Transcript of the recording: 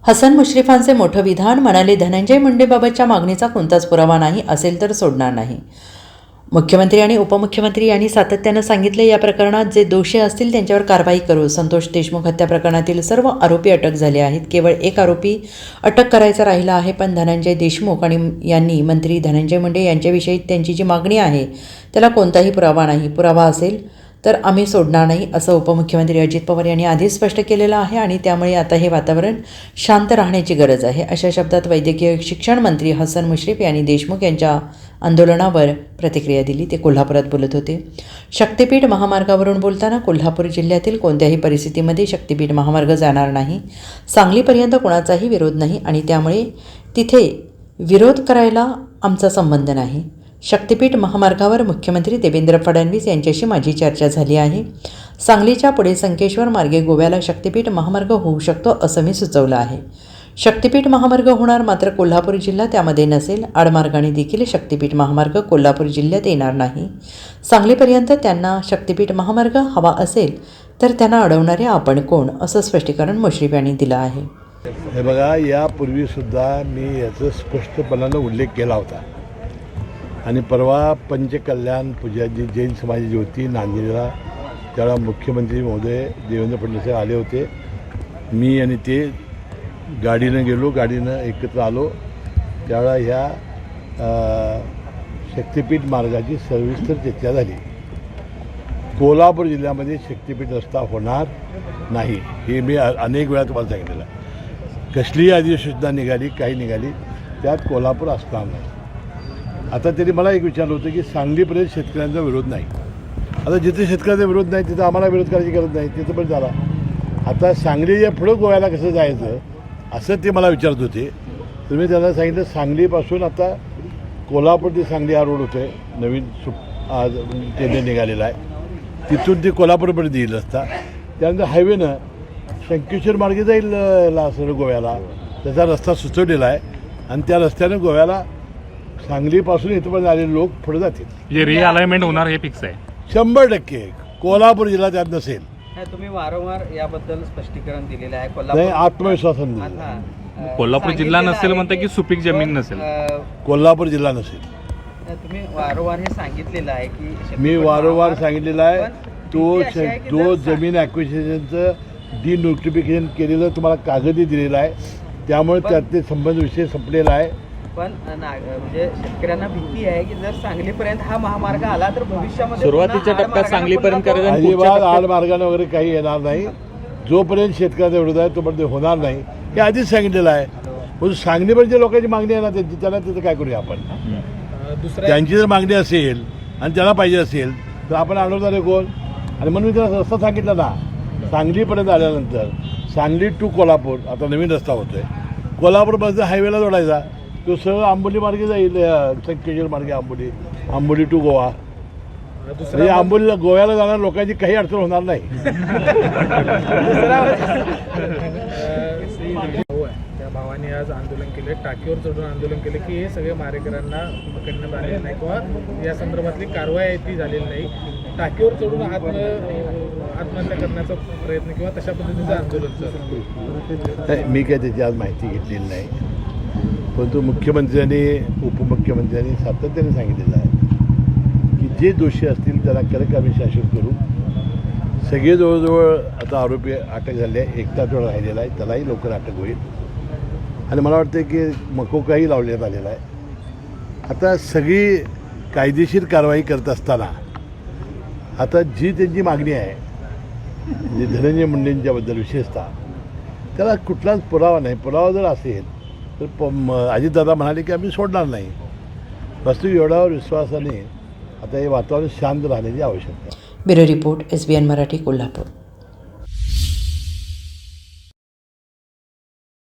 हसन मुश्रीफांचे मोठं विधान, म्हणाले धनंजय मुंडेबाबतच्या मागणीचा कोणताच पुरावा नाही, असेल तर सोडणार नाही. मुख्यमंत्री आणि उपमुख्यमंत्री यांनी सातत्यानं सांगितले, या प्रकरणात जे दोषी असतील त्यांच्यावर कारवाई करू. संतोष देशमुख हत्या प्रकरणातील सर्व आरोपी अटक झाले आहेत. केवळ एक आरोपी अटक करायचा राहिला आहे. पण धनंजय देशमुख यांनी मंत्री धनंजय मुंडे यांच्याविषयी त्यांची जी मागणी आहे त्याला कोणताही पुरावा नाही. पुरावा असेल तर आम्ही सोडणार नाही, असं उपमुख्यमंत्री अजित पवार यांनी आधीच स्पष्ट केलेलं आहे. आणि त्यामुळे आता हे वातावरण शांत राहण्याची गरज आहे, अशा शब्दात वैद्यकीय शिक्षण मंत्री हसन मुश्रीफ यांनी देशमुख यांच्या आंदोलनावर प्रतिक्रिया दिली. ते कोल्हापुरात बोलत होते. शक्तिपीठ महामार्गावरून बोलताना कोल्हापूर जिल्ह्यातील कोणत्याही परिस्थितीमध्ये शक्तिपीठ महामार्ग जाणार नाही. सांगलीपर्यंत कोणाचाही विरोध नाही आणि त्यामुळे तिथे विरोध करायला आमचा संबंध नाही. शक्तिपीठ महामार्गावर मुख्यमंत्री देवेंद्र फडणवीस यांच्याशी माझी चर्चा झाली आहे. सांगलीच्या पुढे संकेश्वर मार्गे गोव्याला शक्तिपीठ महामार्ग होऊ शकतो असं मी सुचवलं आहे. शक्तिपीठ महामार्ग होणार, मात्र कोल्हापूर जिल्हा त्यामध्ये नसेल. आडमार्गाने देखील शक्तिपीठ महामार्ग कोल्हापूर जिल्ह्यात येणार नाही. सांगलीपर्यंत त्यांना शक्तिपीठ महामार्ग हवा असेल तर त्यांना अडवणारे आपण कोण, असं स्पष्टीकरण मुश्रीफ यांनी दिलं आहे. हे बघा, यापूर्वीसुद्धा मी याचा स्पष्टपणानं उल्लेख केला होता आणि परवा पंचकल्याण पूजा जी जैन समाजाची होती नांदेडला, त्यावेळा मुख्यमंत्री महोदय देवेंद्र फडणवीस आले होते. मी आणि ते गाडीनं गेलो, गाडीनं एकत्र आलो. त्यावेळा ह्या शक्तिपीठ मार्गाची सविस्तर चर्चा झाली. कोल्हापूर जिल्ह्यामध्ये शक्तिपीठ रस्ता होणार नाही, हे मी अनेक वेळा तुम्हाला सांगितलेलं आहे. कसलीही अधिसूचना निघाली, काही निघाली, त्यात कोल्हापूर असणार नाही. आता तरी मला एक विचारलं होतं की सांगलीपर्यंत शेतकऱ्यांचा विरोध नाही. आता जिथे शेतकऱ्यांचा विरोध नाही तिथं आम्हाला विरोध करायची गरज नाही, तिथं पण झाला. आता सांगलीच्या पुढं गोव्याला कसं जायचं असं ते मला विचारत होते. तर मी त्यांना सांगितलं, सांगलीपासून आता कोल्हापूर ते सांगली हा रोड होतो आहे, नवीन आज ट्रेन निघालेला आहे. तिथून ते कोल्हापूरपर्यंत येईल रस्ता. त्यानंतर हायवेनं संकेश्वर मार्गे जाईल सरळ गोव्याला, त्याचा रस्ता सुचवलेला आहे. आणि त्या रस्त्यानं गोव्याला सांगलीपासून इथपर्यंत आलेले लोक पुढे जातील. जे रिअलाइनमेंट होणार हे फिक्स आहे 100%. कोल्हापूर जिल्हा त्यात नसेल. तुम्ही वारंवार याबद्दल स्पष्टीकरण दिलेलं आहे. नाही, आत्मविश्वासानं दिलेलं. कोल्हापूर जिल्हा नसेल म्हणता की सुपीक जमीन नसेल. कोल्हापूर जिल्हा नसेल. तुम्ही वारंवार हे सांगितलेलं आहे की मी वारंवार सांगितलेलं आहे, तो जमीन ॲक्विजिशनचं डिनोटिफिकेशन केलेलं तुम्हाला कागदही दिलेला आहे. त्यामुळे त्यातले संबंध विषय संपलेला आहे. पण म्हणजे शेतकऱ्यांना भीती आहे की जर सांगलीपर्यंत हा महामार्ग आला तर भविष्यामध्ये सुरुवातीच्या टप्प्यात सांगलीपर्यंत अजिबात आडमार्गाने वगैरे काही येणार नाही. जोपर्यंत शेतकऱ्याचा विरोध आहे तोपर्यंत होणार नाही, हे आधीच सांगितलेलं आहे. पण सांगलीपर्यंत जे लोकांची मागणी आहे ना त्याला तिथं काय करूया आपण. त्यांची जर मागणी असेल आणि त्याला पाहिजे असेल तर आपण अडवणार आहे कोण. आणि म्हणून मी त्याला रस्ता सांगितला ना, सांगलीपर्यंत आल्यानंतर सांगली टू कोल्हापूर आता नवीन रस्ता होतो आहे. कोल्हापूरपासून हायवेला जोडायचा, तो सरळ आंबोली मार्गे जाईल, संकेश्वर मार्गे आंबोली टू गोवा. म्हणजे आंबोलीला गोव्याला जाणाऱ्या लोकांची काही अडचण होणार नाही. त्या भावाने आज आंदोलन केले, टाकीवर चढून आंदोलन केले की हे सगळे मारेकऱ्यांना पकडण्यात आलेले नाही किंवा या संदर्भातली कारवाई ती झालेली नाही. टाकीवर चढून आत्महत्या करण्याचा प्रयत्न किंवा तशा पद्धतीचं आंदोलन. मी काय त्याची आज माहिती घेतलेली नाही, परंतु मुख्यमंत्र्यांनी उपमुख्यमंत्र्यांनी सातत्याने सांगितलेलं आहे की जे दोषी असतील त्याला कडक आम्ही शासन करू. सगळे जवळजवळ आता आरोपी अटक झाले आहे, एकटा थोडा राहिलेला आहे, त्यालाही लवकर अटक होईल. आणि मला वाटतं की मकोकाही लावण्यात आलेला आहे. आता सगळी कायदेशीर कारवाई करत असताना आता जी त्यांची मागणी आहे म्हणजे धनंजय मुंडेंच्याबद्दल विशेषतः, त्याला कुठलाच पुरावा नाही. पुरावा जर असेल तर अजितदादा म्हणाले की आम्ही सोडणार नाही. वास्तविक एवढ्यावर विश्वासाने आता हे वातावरण शांत राहण्याची आवश्यकता आहे. Bureau report, SBN Marathi, Kolhapur.